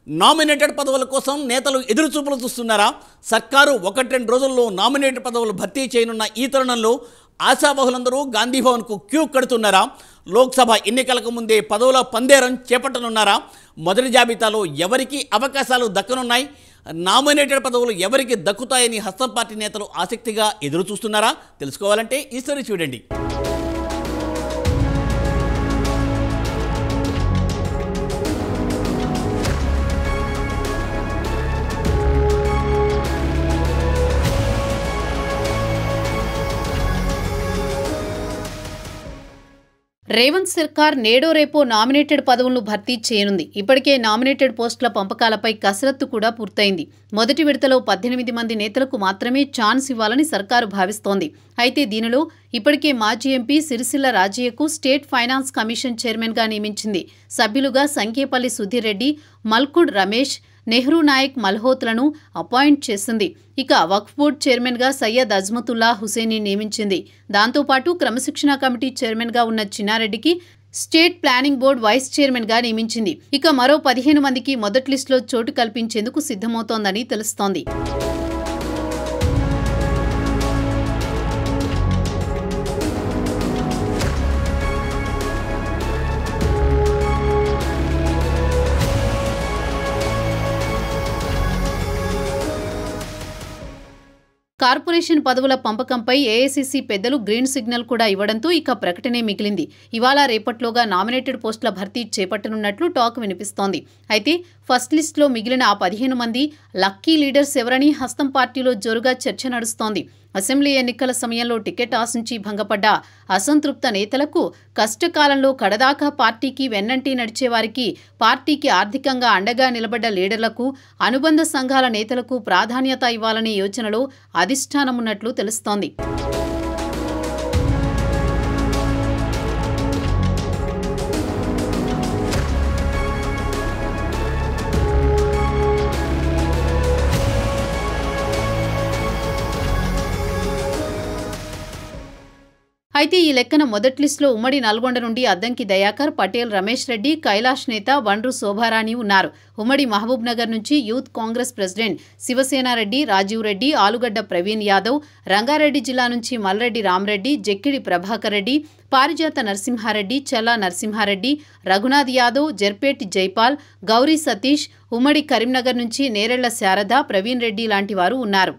Nominated పదవుల కోసం నేతలు ఎదురుచూపులు చూస్తున్నారా? సర్కారు 1-2 రోజుల్లో నామినేటెడ్ పదవులు భర్తీ చేయనున్న ఈ తరుణంలో ఆశావహులందరూ గాంధీభవన్కు క్యూ కడుతున్నారా? లోక్సభ ఎన్నికలకు ముందే పదవుల పందేరం చేపట్టనున్నారా? మొదటి జాబితాలో ఎవరికి అవకాశాలు దక్కనున్నాయి? నామినేటెడ్ పదవులు ఎవరికి దక్కుతాయని హస్తం పార్టీ నేతలు ఆసక్తిగా ఎదురు చూస్తున్నారా? తెలుసుకోవాలంటే ఈ స్టోరీ చూడండి. రేవంత్ సర్కార్ నేడో రేపో నామినేటెడ్ పదవులను భర్తీ చేయనుంది. ఇప్పటికే నామినేటెడ్ పోస్టుల పంపకాలపై కసరత్తు కూడా పూర్తయింది. మొదటి విడతలో 18 మంది నేతలకు మాత్రమే ఛాన్స్ ఇవ్వాలని సర్కారు భావిస్తోంది. అయితే దీనిలో ఇప్పటికే మాజీ ఎంపీ సిరిసిల్ల రాజయ్యకు స్టేట్ ఫైనాన్స్ కమిషన్ చైర్మన్గా నియమించింది. సభ్యులుగా సంకేపల్లి సుధీర్ రెడ్డి, మల్కుడ్ రమేష్, నెహ్రూ నాయక్ మల్హోత్లను అపాయింట్ చేసింది. ఇక వక్ఫ్ బోర్డు చైర్మన్గా సయ్యద్ అజ్మతుల్లా హుసేన్ని నియమించింది. దాంతోపాటు క్రమశిక్షణ కమిటీ చైర్మన్గా ఉన్న చిన్నారెడ్డికి స్టేట్ ప్లానింగ్ బోర్డు వైస్ చైర్మన్గా నియమించింది. ఇక మరో 15 మందికి మొదటి లిస్టులో చోటు కల్పించేందుకు సిద్ధమవుతోందని తెలుస్తోంది. కార్పొరేషన్ పదవుల పంపకంపై ఏఐసీసీ పెద్దలు గ్రీన్ సిగ్నల్ కూడా ఇవ్వడంతో ఇక ప్రకటనే మిగిలింది. ఇవాళ రేపట్లోగా నామినేటెడ్ పోస్టుల భర్తీ చేపట్టనున్నట్లు టాక్ వినిపిస్తోంది. అయితే ఫస్ట్ లిస్టులో మిగిలిన ఆ 15 మంది లక్కీ లీడర్స్ ఎవరని హస్తం పార్టీలో జోరుగా చర్చ నడుస్తోంది. అసెంబ్లీ ఎన్నికల సమయంలో టికెట్ ఆశించి భంగపడ్డ అసంతృప్త నేతలకు, కష్టకాలంలో కడదాకా పార్టీకి వెన్నంటి నడిచేవారికి, పార్టీకి ఆర్థికంగా అండగా నిలబడ్డ లీడర్లకు, అనుబంధ సంఘాల నేతలకు ప్రాధాన్యత ఇవ్వాలనే యోచనలో అధిష్టానమున్నట్లు తెలుస్తోంది. అయితే ఈ లెక్కన మొదటి లిస్టులో ఉమ్మడి నల్గొండ నుండి అద్దంకి దయాకర్, పటేల్ రమేష్ రెడ్డి, కైలాష్ నేత వండ్రు శోభారాణి ఉన్నారు. ఉమ్మడి మహబూబ్ నగర్ నుంచి యూత్ కాంగ్రెస్ ప్రెసిడెంట్ శివసేనారెడ్డి, రాజీవ్ రెడ్డి, ఆలుగడ్డ ప్రవీణ్ యాదవ్, రంగారెడ్డి జిల్లా నుంచి మల్రెడ్డి రామరెడ్డి, జక్కిడి ప్రభాకర్ రెడ్డి, పారిజాత నరసింహారెడ్డి, చల్లా నరసింహారెడ్డి, రఘునాథ్ యాదవ్, జర్పేటి జైపాల్, గౌరీ సతీష్, ఉమ్మడి కరీంనగర్ నుంచి నేరెళ్ల శారద, ప్రవీణ్ రెడ్డి లాంటి వారు ఉన్నారు.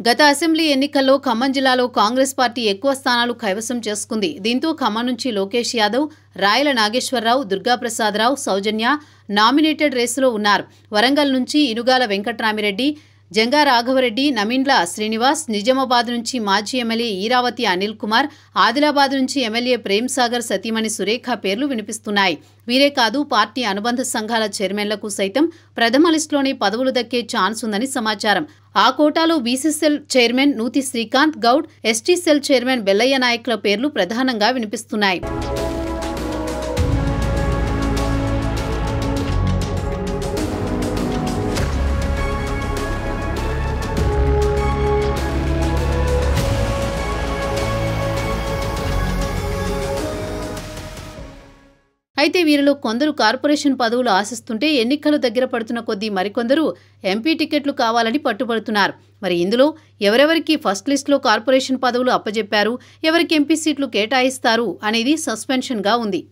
గత అసెంబ్లీ ఎన్నికల్లో ఖమ్మం జిల్లాలో కాంగ్రెస్ పార్టీ ఎక్కువ స్థానాలు కైవసం చేసుకుంది. దీంతో ఖమ్మం నుంచి లోకేష్ యాదవ్, రాయల నాగేశ్వరరావు, దుర్గాప్రసాదరావు, సౌజన్య నామినేటెడ్ రేసులో ఉన్నారు. వరంగల్ నుంచి ఇనుగాల వెంకట్రామిరెడ్డి, జంగా రాఘవరెడ్డి, నమిండ్ల శ్రీనివాస్, నిజామాబాద్ నుంచి మాజీ ఎమ్మెల్యే ఈరావతి అనిల్ కుమార్, ఆదిలాబాద్ నుంచి ఎమ్మెల్యే ప్రేమ్ సాగర్ సతీమణి సురేఖ పేర్లు వినిపిస్తున్నాయి. వీరే కాదు, పార్టీ అనుబంధ సంఘాల చైర్మన్లకు సైతం ప్రథమ లిస్టులోనే పదవులు దక్కే ఛాన్స్ ఉందని సమాచారం. ఆ కోటాలో BC cell chairman Nuthi Srikanth Goud, ST cell chairman Bellaiah నాయక్ల పేర్లు ప్రధానంగా వినిపిస్తున్నాయి. అయితే వీరిలో కొందరు కార్పొరేషన్ పదవులు ఆశిస్తుంటే, ఎన్నికలు దగ్గర పడుతున్న కొద్దీ మరికొందరు ఎంపీ టికెట్లు కావాలని పట్టుబడుతున్నారు. మరి ఇందులో ఎవరెవరికి ఫస్ట్ లిస్టులో కార్పొరేషన్ పదవులు అప్పజెప్పారు, ఎవరికి ఎంపీ సీట్లు కేటాయిస్తారు అనేది సస్పెన్షన్గా ఉంది.